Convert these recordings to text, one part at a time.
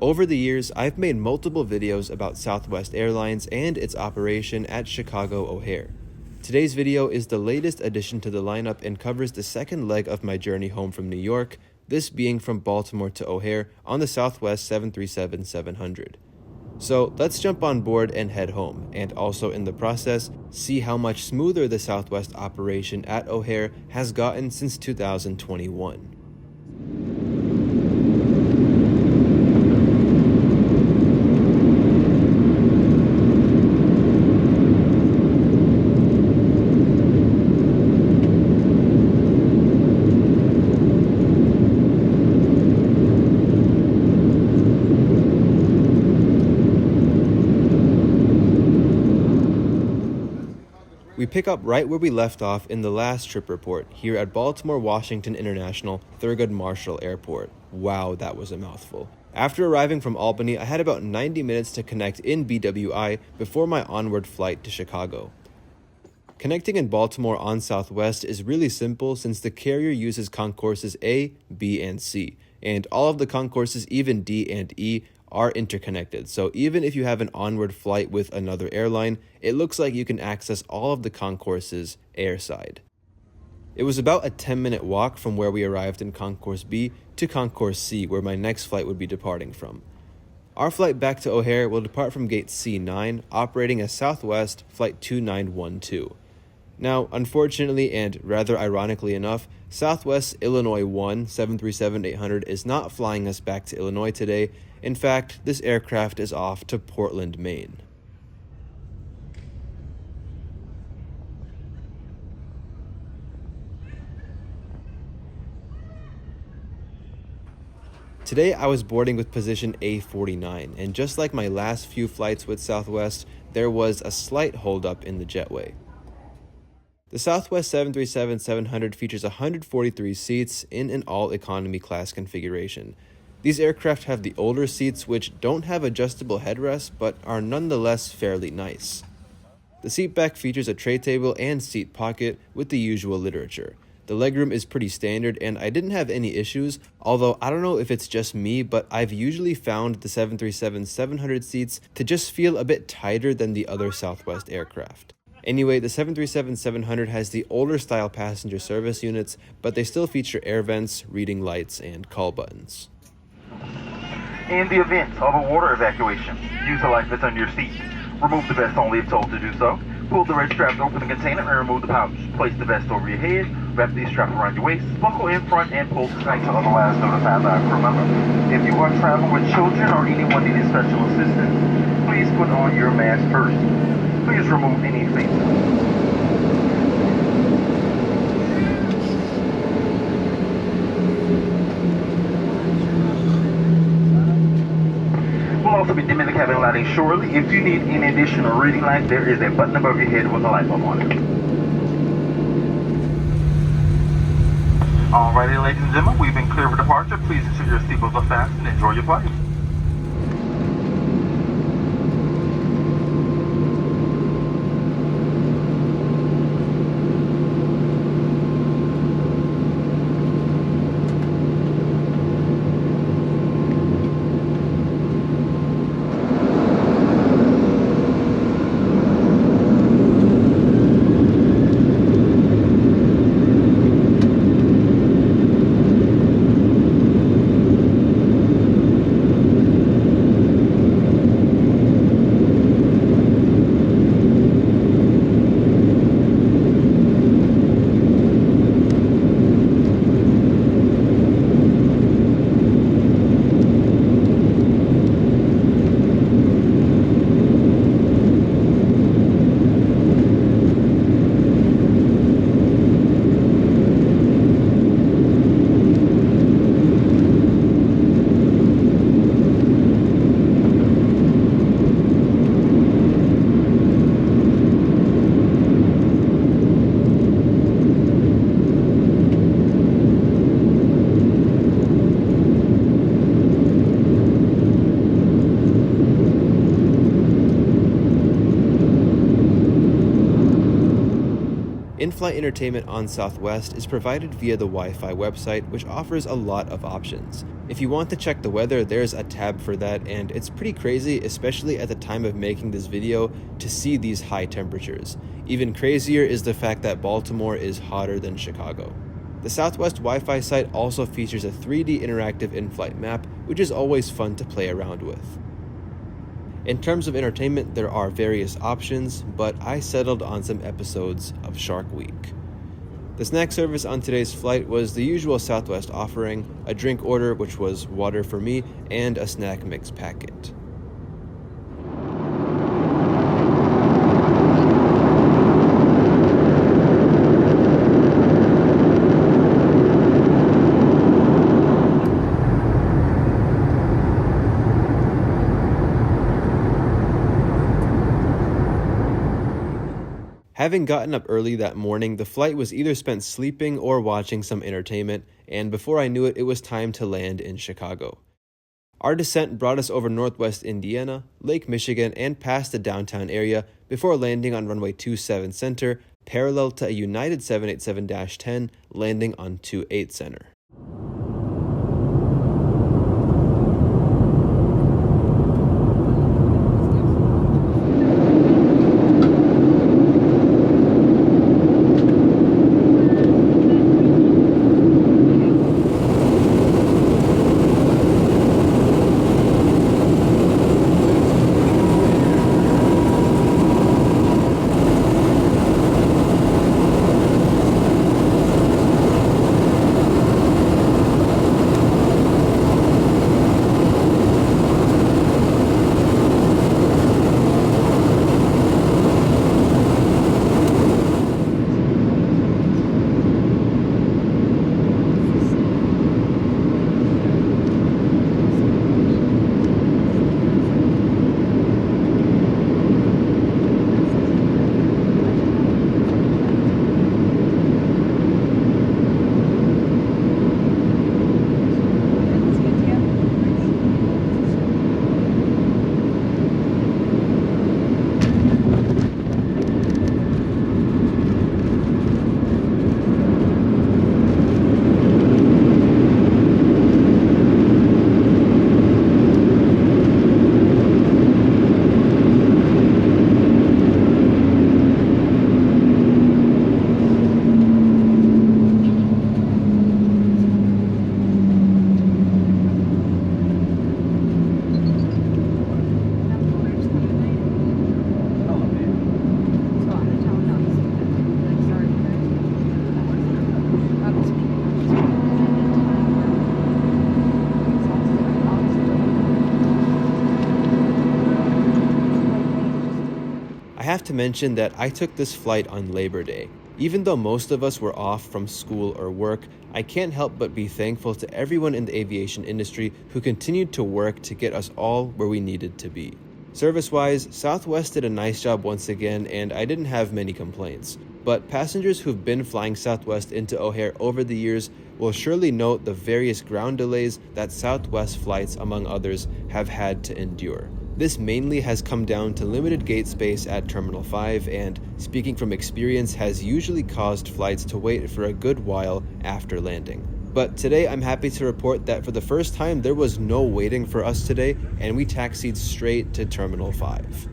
Over the years, I've made multiple videos about Southwest Airlines and its operation at Chicago O'Hare. Today's video is the latest addition to the lineup and covers the second leg of my journey home from New York, this being from Baltimore to O'Hare on the Southwest 737-700. So let's jump on board and head home, and also in the process, see how much smoother the Southwest operation at O'Hare has gotten since 2021. We pick up right where we left off in the last trip report here at Baltimore Washington International Thurgood Marshall Airport. Wow, that was a mouthful. After arriving from Albany, I had about 90 minutes to connect in BWI before my onward flight to Chicago. Connecting in Baltimore on Southwest is really simple since the carrier uses concourses A, B, and C, and all of the concourses, even D and E, are interconnected, so even if you have an onward flight with another airline, it looks like you can access all of the concourses airside. It was about a 10-minute walk from where we arrived in Concourse B to Concourse C, where my next flight would be departing from. Our flight back to O'Hare will depart from gate C9, operating as Southwest Flight 2912. Now, unfortunately and rather ironically enough, Southwest Illinois 1 737-800 is not flying us back to Illinois today. In fact, this aircraft is off to Portland, Maine. Today I was boarding with position A49, and just like my last few flights with Southwest, there was a slight holdup in the jetway. The Southwest 737-700 features 143 seats in an all-economy class configuration. These aircraft have the older seats which don't have adjustable headrests but are nonetheless fairly nice. The seat back features a tray table and seat pocket with the usual literature. The legroom is pretty standard and I didn't have any issues, although I don't know if it's just me, but I've usually found the 737-700 seats to just feel a bit tighter than the other Southwest aircraft. Anyway, the 737-700 has the older style passenger service units, but they still feature air vents, reading lights, and call buttons. In the event of a water evacuation, use a life vest under your seat. Remove the vest only if told to do so. Pull the red strap to open the container and remove the pouch. Place the vest over your head, wrap the strap around your waist, buckle in front and pull tight to otherwise notify the crew member. If you are traveling with children or anyone needing special assistance, please put on your mask first. Please remove any faces. We'll also be dimming the cabin lighting shortly. If you need any additional reading light, there is a button above your head with a light bulb on it. Alrighty, ladies and gentlemen, we've been cleared for departure. Please ensure your seatbelts are fastened and enjoy your flight. In-flight entertainment on Southwest is provided via the Wi-Fi website, which offers a lot of options. If you want to check the weather, there's a tab for that, and it's pretty crazy, especially at the time of making this video, to see these high temperatures. Even crazier is the fact that Baltimore is hotter than Chicago. The Southwest Wi-Fi site also features a 3D interactive in-flight map, which is always fun to play around with. In terms of entertainment, there are various options, but I settled on some episodes of Shark Week. The snack service on today's flight was the usual Southwest offering, a drink order which was water for me, and a snack mix packet. Having gotten up early that morning, the flight was either spent sleeping or watching some entertainment, and before I knew it, it was time to land in Chicago. Our descent brought us over Northwest Indiana, Lake Michigan, and past the downtown area before landing on runway 27 Center, parallel to a United 787-10 landing on 28 Center. I have to mention that I took this flight on Labor Day. Even though most of us were off from school or work, I can't help but be thankful to everyone in the aviation industry who continued to work to get us all where we needed to be. Service-wise, Southwest did a nice job once again, and I didn't have many complaints. But passengers who've been flying Southwest into O'Hare over the years will surely note the various ground delays that Southwest flights, among others, have had to endure. This mainly has come down to limited gate space at Terminal 5 and, speaking from experience, has usually caused flights to wait for a good while after landing. But today I'm happy to report that for the first time there was no waiting for us today, and we taxied straight to Terminal 5.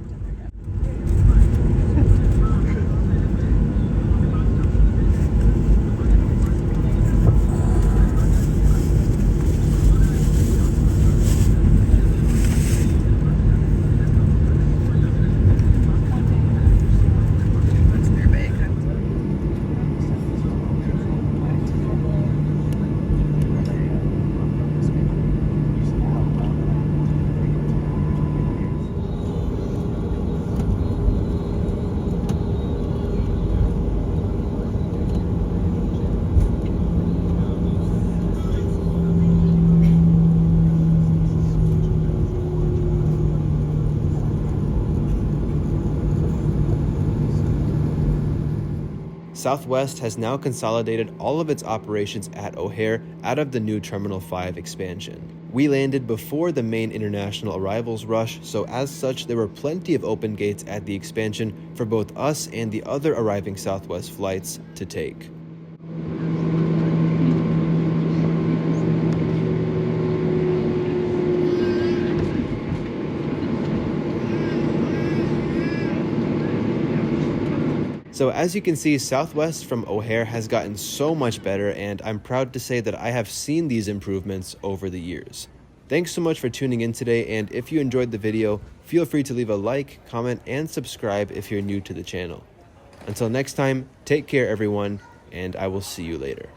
Southwest has now consolidated all of its operations at O'Hare out of the new Terminal 5 expansion. We landed before the main international arrivals rush, so as such there were plenty of open gates at the expansion for both us and the other arriving Southwest flights to take. So as you can see, Southwest from O'Hare has gotten so much better, and I'm proud to say that I have seen these improvements over the years. Thanks so much for tuning in today, and if you enjoyed the video, feel free to leave a like, comment, and subscribe if you're new to the channel. Until next time, take care everyone, and I will see you later.